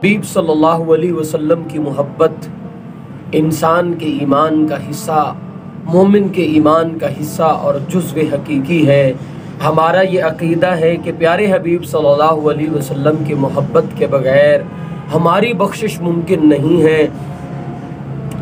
حبیب صلی اللہ علیہ وسلم کی محبت انسان کے ایمان کا حصہ، مومن کے ایمان کا حصہ اور جزو حقیقی ہے۔ ہمارا یہ عقیدہ ہے کہ پیارے حبیب صلی اللہ علیہ وسلم کی محبت کے بغیر ہماری بخشش ممکن نہیں ہے،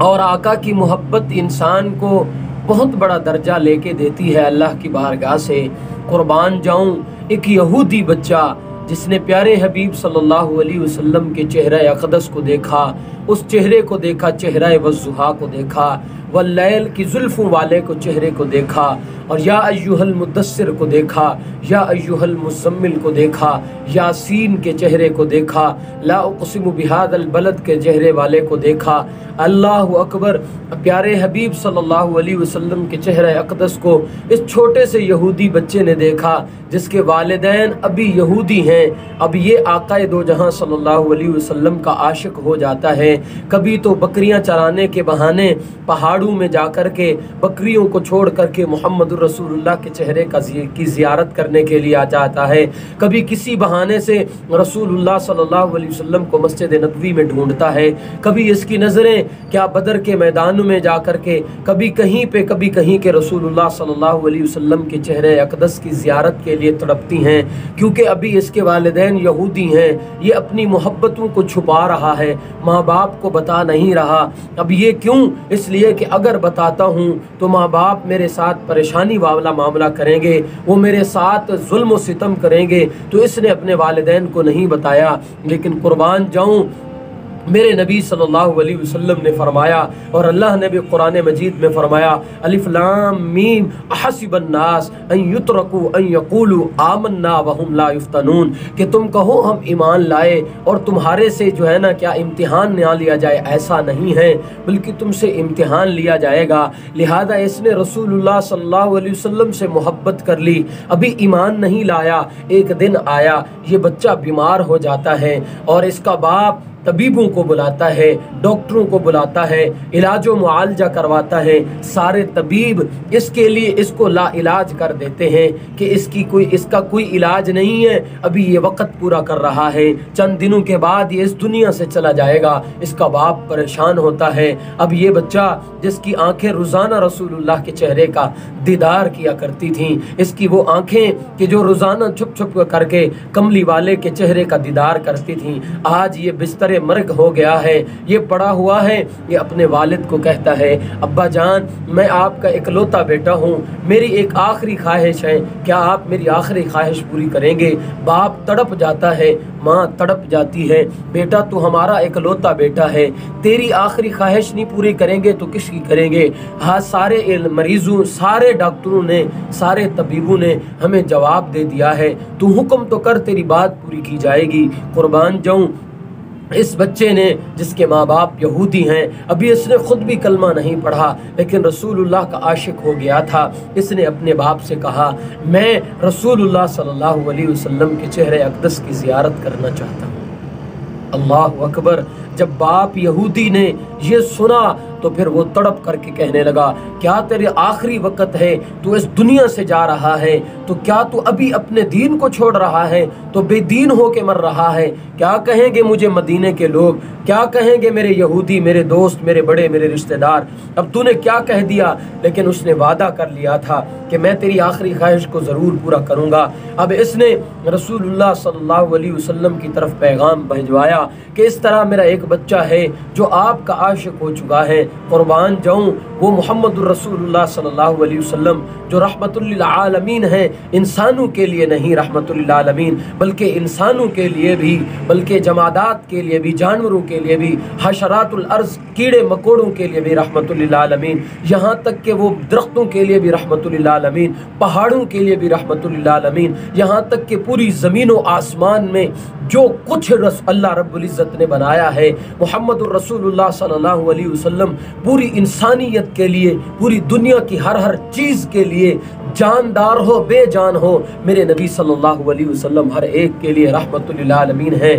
اور آقا کی محبت انسان کو بہت بڑا درجہ لے کے دیتی ہے اللہ کی بارگاہ سے۔ قربان جاؤں، ایک یہودی بچہ جس نے پیارے حبیب صلی اللہ علیہ وسلم کے چہرہ اقدس کو دیکھا، اس چہرے کو دیکھا، چہرہ والضحیٰ کو دیکھا، واللیل کی زلفوں والے کو چہرے کو دیکھا، اور یا ایھا المدثر کو دیکھا، یا ایھا المزمل کو دیکھا، یاسین کے چہرے کو دیکھا، لا اقسم بہذا البلد کے چہرے والے کو دیکھا۔ اللہ اکبر، پیارے حبیب صلی اللہ علیہ وسلم کے چہرہ اقدس کو اس چھوٹے سے یہودی بچے نے دیکھا جس کے والدین ابھی یہودی ہیں۔ اب یہ آقا دو جہاں صلی اللہ علیہ وسلم کا عاشق ہو جاتا ہے۔ کبھی تو بکریاں چرانے کے بہانے پہاڑوں میں جا کر کے بکریوں کو چھوڑ کر کے محمد رسول اللہ کے چہرے کی زیارت کرنے کے لیے آ جاتا ہے، کبھی کسی بہانے سے رسول اللہ صلی اللہ علیہ وسلم کو مسجد نبوی میں ڈھونڈتا ہے، کبھی اس کی نظریں کیا بدر کے میدانوں میں جا کر کے کبھی کہیں پہ کبھی کہیں کے رسول اللہ صلی اللہ علیہ وسلم کے چہرے اقدس کی زیارت کے لیے تڑپتی ہیں، کیونکہ ابھی اس کے والدین یہودی ہیں۔ یہ اپنی محبتوں کو چھپا رہا ہے، ماں باپ کو بتا نہیں رہا۔ اب یہ کیوں؟ اس لیے کہ اگر بتاتا ہوں تو ماں باپ میرے ساتھ پریشانی والا معاملہ کریں گے، وہ میرے ساتھ ظلم و ستم کریں گے، تو اس نے اپنے والدین کو نہیں بتایا۔ لیکن قربان جاؤں، میرے نبی صلی اللہ علیہ وسلم نے فرمایا، اور اللہ نے بھی قرآن مجید میں فرمایا، الف لام میم احسب الناس ان یترکوا ان یقولوا آمنا وهم لا یفتنون، کہ تم کہو ہم ایمان لائے اور تمہارے سے جو ہے نا کیا امتحان نہ لیا جائے، ایسا نہیں ہے، بلکہ تم سے امتحان لیا جائے گا۔ لہذا اس نے رسول اللہ صلی اللہ علیہ وسلم سے محبت کر لی، ابھی ایمان نہیں لایا۔ ایک دن آیا، یہ بچہ بیمار ہو جاتا ہے، اور اس کا باپ طبیبوں کو بلاتا ہے، ڈاکٹروں کو بلاتا ہے، علاج و معالجہ کرواتا ہے۔ سارے طبیب اس کے لیے اس کو لا علاج کر دیتے ہیں کہ اس کا کوئی علاج نہیں ہے، ابھی یہ وقت پورا کر رہا ہے، چند دنوں کے بعد یہ اس دنیا سے چلا جائے گا۔ اس کا باپ پریشان ہوتا ہے۔ اب یہ بچہ جس کی آنکھیں روزانہ رسول اللہ کے چہرے کا دیدار کیا کرتی تھیں، اس کی وہ آنکھیں کہ جو روزانہ چھپ چھپ کر کے کملی والے کے چہرے کا دیدار کرتی تھیں، آج یہ بستر مرگ ہو گیا ہے، یہ پڑا ہوا ہے۔ یہ اپنے والد کو کہتا ہے، ابا جان، میں آپ کا اکلوتا بیٹا ہوں، میری ایک آخری خواہش ہے، کیا آپ میری آخری خواہش پوری کریں گے؟ باپ تڑپ جاتا ہے، ماں تڑپ جاتی ہے، بیٹا تو ہمارا اکلوتا بیٹا ہے، تیری آخری خواہش نہیں پوری کریں گے تو کس کی کریں گے؟ ہاں، سارے مریضوں، سارے ڈاکٹروں نے، سارے طبیبوں نے ہمیں جواب دے دیا ہے، تو حکم تو کر، تیری بات پوری کی جائے گی۔ قربان جاؤں، اس بچے نے جس کے ماں باپ یہودی ہیں، ابھی اس نے خود بھی کلمہ نہیں پڑھا، لیکن رسول اللہ کا عاشق ہو گیا تھا۔ اس نے اپنے باپ سے کہا، میں رسول اللہ صلی اللہ علیہ وسلم کے چہرے اقدس کی زیارت کرنا چاہتا ہوں۔ اللہ اکبر، جب باپ یہودی نے یہ سنا تو پھر وہ تڑپ کر کے کہنے لگا، کیا تیرے آخری وقت ہے؟ تو اس دنیا سے جا رہا ہے، تو کیا تو ابھی اپنے دین کو چھوڑ رہا ہے؟ تو بے دین ہو کے مر رہا ہے؟ کیا کہیں گے مجھے مدینے کے لوگ؟ کیا کہیں گے میرے یہودی، میرے دوست، میرے بڑے، میرے رشتہ دار؟ اب تو نے کیا کہہ دیا؟ لیکن اس نے وعدہ کر لیا تھا کہ میں تیری آخری خواہش کو ضرور پورا کروں گا۔ اب اس نے رسول اللہ صلی اللہ علیہ وسلم کی طرف پیغام بھجوایا کہ اس طرح میرا ایک بچہ ہے جو آپ کا عاشق ہو چکا ہے۔ قربان جاؤں، وہ محمد الرسول اللہ صلی اللہ علیہ وسلم جو رحمت للعالمین ہیں، انسانوں کے لیے نہیں رحمت للعالمین، بلکہ انسانوں کے لیے بھی، بلکہ جمادات کے لیے بھی، جانوروں کے لیے بھی، حشرات الارض، کیڑے مکوڑوں کے لیے بھی رحمت للعالمین، یہاں تک کہ وہ درختوں کے لیے بھی رحمت للعالمین، پہاڑوں کے لیے بھی رحمت للعالمین، یہاں تک کہ پوری زمین و آسمان میں جو کچھ اللہ رب العزت نے بنایا ہے، محمد الرسول اللہ صلی اللہ علیہ وسلم پوری انسانیت کے لیے، پوری دنیا کی ہر چیز کے لیے، جاندار ہو بے جان ہو، میرے نبی صلی اللہ علیہ وسلم ہر ایک کے لیے رحمت للعالمین ہے۔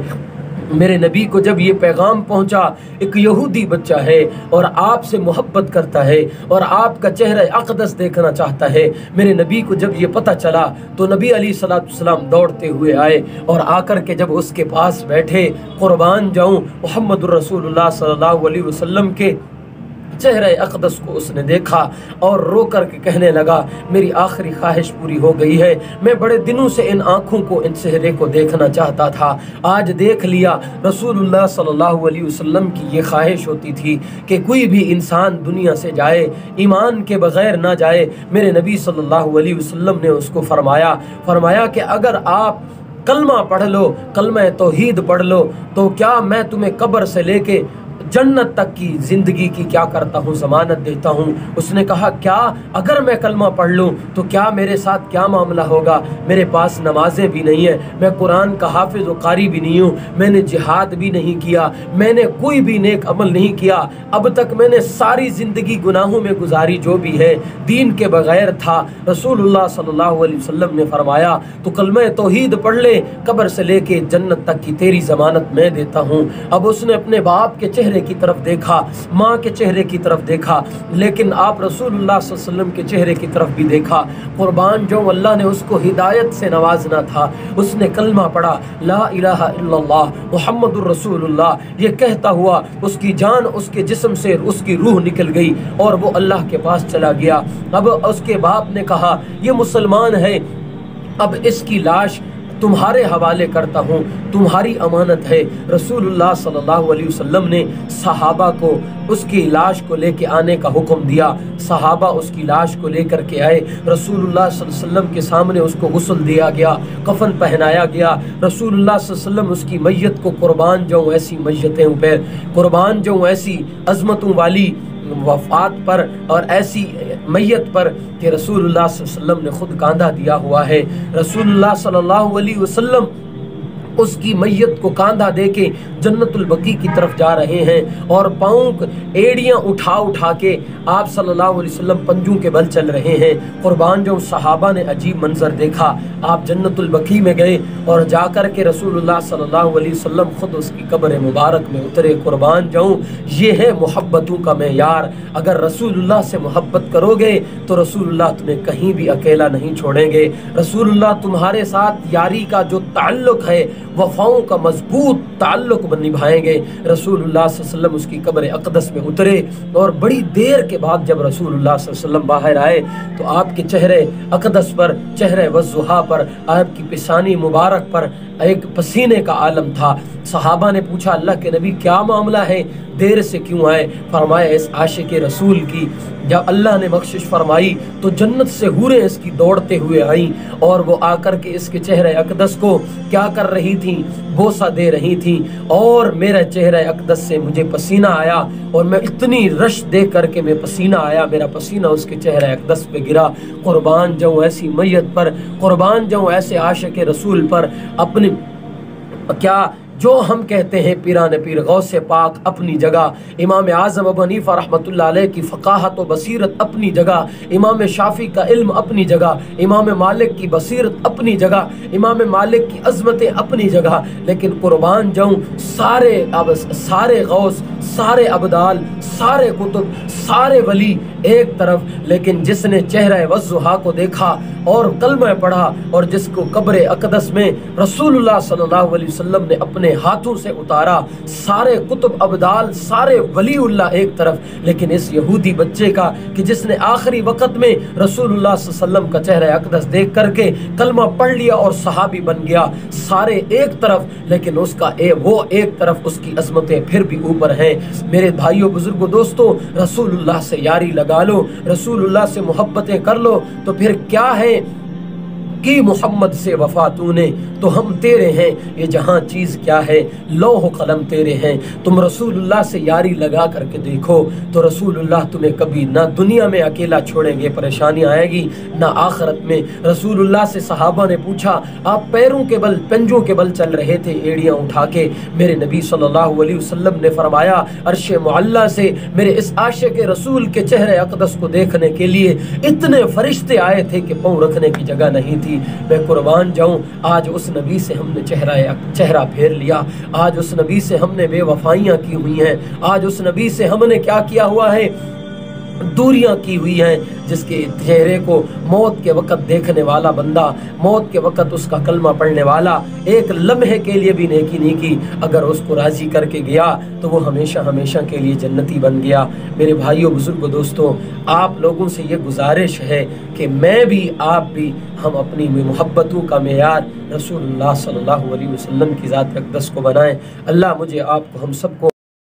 میرے نبی کو جب یہ پیغام پہنچا ایک یہودی بچہ ہے اور آپ سے محبت کرتا ہے اور آپ کا چہرہ اقدس دیکھنا چاہتا ہے، میرے نبی کو جب یہ پتہ چلا تو نبی علیہ الصلوۃ والسلام دوڑتے ہوئے آئے اور آ کر کے جب اس کے پاس بیٹھے، قربان جاؤں محمد الرسول اللہ صلی اللہ علیہ وسلم کے چہرہ اقدس کو اس نے دیکھا اور رو کر کے کہنے لگا میری آخری خواہش پوری ہو گئی ہے، میں بڑے دنوں سے ان آنکھوں کو، ان چہرے کو دیکھنا چاہتا تھا، آج دیکھ لیا۔ رسول اللہ صلی اللہ علیہ وسلم کی یہ خواہش ہوتی تھی کہ کوئی بھی انسان دنیا سے جائے ایمان کے بغیر نہ جائے۔ میرے نبی صلی اللہ علیہ وسلم نے اس کو فرمایا کہ اگر آپ کلمہ پڑھ لو، کلمہ توحید پڑھ لو تو کیا میں تمہیں قبر سے لے کے جنت تک کی زندگی کی کیا کرتا ہوں، ضمانت دیتا ہوں۔ اس نے کہا کیا اگر میں کلمہ پڑھ لوں تو کیا میرے ساتھ کیا معاملہ ہوگا؟ میرے پاس نمازیں بھی نہیں ہیں، میں قرآن کا حافظ و قاری بھی نہیں ہوں، میں نے جہاد بھی نہیں کیا، میں نے کوئی بھی نیک عمل نہیں کیا، اب تک میں نے ساری زندگی گناہوں میں گزاری، جو بھی ہے دین کے بغیر تھا۔ رسول اللہ صلی اللہ علیہ وسلم نے فرمایا تو کلمہ توحید پڑھ لے، قبر سے لے کے جنت تک کی تیری ضمانت میں دیتا ہوں۔ اب اس نے اپنے باپ کے چہرے کی طرف دیکھا، ماں کے چہرے کی طرف دیکھا، لیکن آپ رسول اللہ صلی اللہ علیہ وسلم کے چہرے کی طرف بھی دیکھا۔ قربان جو اللہ نے اس کو ہدایت سے نوازنا تھا، اس نے کلمہ پڑھا لا الہ الا اللہ محمد الرسول اللہ، یہ کہتا ہوا اس کی جان اس کے جسم سے اس کی روح نکل گئی اور وہ اللہ کے پاس چلا گیا۔ اب اس کے باپ نے کہا یہ مسلمان ہے، اب اس کی لاش تمہارے حوالے کرتا ہوں، تمہاری امانت ہے۔ رسول اللہ صلی اللہ علیہ وسلم نے صحابہ کو اس کی لاش کو لے کے آنے کا حکم دیا، صحابہ اس کی لاش کو لے کر کے آئے، رسول اللہ صلی اللہ علیہ وسلم کے سامنے اس کو غسل دیا گیا، کفن پہنایا گیا۔ رسول اللہ صلی اللہ علیہ وسلم اس کی میت کو قربان جاؤں ایسی میتیں پہ، قربان جاؤں ایسی عظمتوں والی وفات پر اور ایسی میت پر کہ رسول اللہ صلی اللہ علیہ وسلم نے خود کاندھا دیا ہوا ہے۔ رسول اللہ صلی اللہ علیہ وسلم اس کی میت کو کاندھا دے کے جنت البقیع کی طرف جا رہے ہیں اور پاؤں ایڑیاں اٹھا کے آپ صلی اللہ علیہ وسلم پنجوں کے بل چل رہے ہیں۔ قربان جو صحابہ نے عجیب منظر دیکھا، آپ جنت البقیع میں گئے اور جا کر کے رسول اللہ صلی اللہ علیہ وسلم خود اس کی قبر مبارک میں اترے۔ قربان جاؤں یہ ہے محبتوں کا معیار، اگر رسول اللہ سے محبت کرو گے تو رسول اللہ تمہیں کہیں بھی اکیلا نہیں چھوڑیں گے۔ رسول اللہ تمہارے ساتھ یاری کا جو تعلق ہے، وفاؤں کا مضبوط تعلق نبھائیں گے۔ رسول اللہ صلی اللہ علیہ وسلم اس کی قبر اقدس میں اترے اور بڑی دیر کے بعد جب رسول اللہ صلی اللہ علیہ وسلم باہر آئے تو آپ کے چہرے اقدس پر، چہرے وضحا پر، آپ کی پیشانی مبارک پر ایک پسینے کا عالم تھا۔ صحابہ نے پوچھا اللہ کے نبی کیا معاملہ ہے، دیر سے کیوں آئے؟ فرمایا اس عاشق رسول کی جب اللہ نے بخشش فرمائی تو جنت سے حوریں اس کی دوڑتے ہوئے آئیں اور وہ آ کر کے اس کے چہرے اقدس کو کیا کر رہی تھیں؟ بوسہ دے رہی تھیں، اور میرا چہرہ اقدس سے مجھے پسینہ آیا اور میں اتنی رش دیکھ کر کے میں پسینہ آیا، میرا پسینہ اس کے چہرہ اقدس پہ گرا۔ قربان جاؤں ایسی میت پر، قربان جاؤں ایسے عاشق رسول پر، اپنی کیا جو ہم کہتے ہیں پیران پیر غوث پاک اپنی جگہ، امام اعظم ابو حنیفہ رحمۃ اللہ علیہ کی فقاہت و بصیرت اپنی جگہ، امام شافعی کا علم اپنی جگہ، امام مالک کی بصیرت اپنی جگہ، امام مالک کی عظمتیں اپنی جگہ، لیکن قربان جاؤں سارے غوث، سارے ابدال، سارے کتب، سارے ولی ایک طرف، لیکن جس نے چہرہ وضحا کو دیکھا اور کلمہ پڑھا اور جس کو قبر اقدس میں رسول اللہ صلی اللہ علیہ وسلم نے اپنے ہاتھوں سے اتارا، سارے کتب ابدال، سارے ولی اللہ ایک طرف، لیکن اس یہودی بچے کا کہ جس نے آخری وقت میں رسول اللہ صلی اللہ علیہ وسلم کا چہرہ اقدس دیکھ کر کے کلمہ پڑھ لیا اور صحابی بن گیا، سارے ایک طرف، لیکن اس کا وہ ایک طرف، اس کی عظمتیں پھر بھی اوپر ہیں۔ میرے بھائیوں، بزرگوں، دوستوں، رسول اللہ سے یاری لگا لو، رسول اللہ سے محبتیں کر لو، تو پھر کیا ہے کی محمد سے وفا تو نے تو ہم تیرے ہیں، یہ جہاں چیز کیا ہے لوح و قلم تیرے ہیں۔ تم رسول اللہ سے یاری لگا کر کے دیکھو تو رسول اللہ تمہیں کبھی نہ دنیا میں اکیلا چھوڑیں گے، پریشانی آئے گی، نہ آخرت میں۔ رسول اللہ سے صحابہ نے پوچھا آپ پیروں کے بل، پنجوں کے بل چل رہے تھے ایڑیاں اٹھا کے، میرے نبی صلی اللہ علیہ وسلم نے فرمایا عرش معلیٰ سے میرے اس عاشق رسول کے چہرے اقدس کو دیکھنے کے لیے اتنے فرشتے آئے تھے کہ پاؤں رکھنے کی جگہ نہیں تھی۔ میں قربان جاؤں، آج اس نبی سے ہم نے چہرہ پھیر لیا، آج اس نبی سے ہم نے بے وفائیاں کی ہوئی ہیں، آج اس نبی سے ہم نے کیا کیا ہوا ہے، دوریاں کی ہوئی ہیں، جس کے چہرے کو موت کے وقت دیکھنے والا بندہ، موت کے وقت اس کا کلمہ پڑھنے والا ایک لمحے کے لیے بھی نیکی نہیں کی، اگر اس کو راضی کر کے گیا تو وہ ہمیشہ ہمیشہ کے لیے جنتی بن گیا۔ میرے بھائیوں، بزرگوں، دوستوں، آپ لوگوں سے یہ گزارش ہے کہ میں بھی، آپ بھی، ہم اپنی محبتوں کا معیار رسول اللہ صلی اللہ علیہ وسلم کی ذات اقدس کو بنائیں۔ اللہ مجھے، آپ کو، ہم سب کو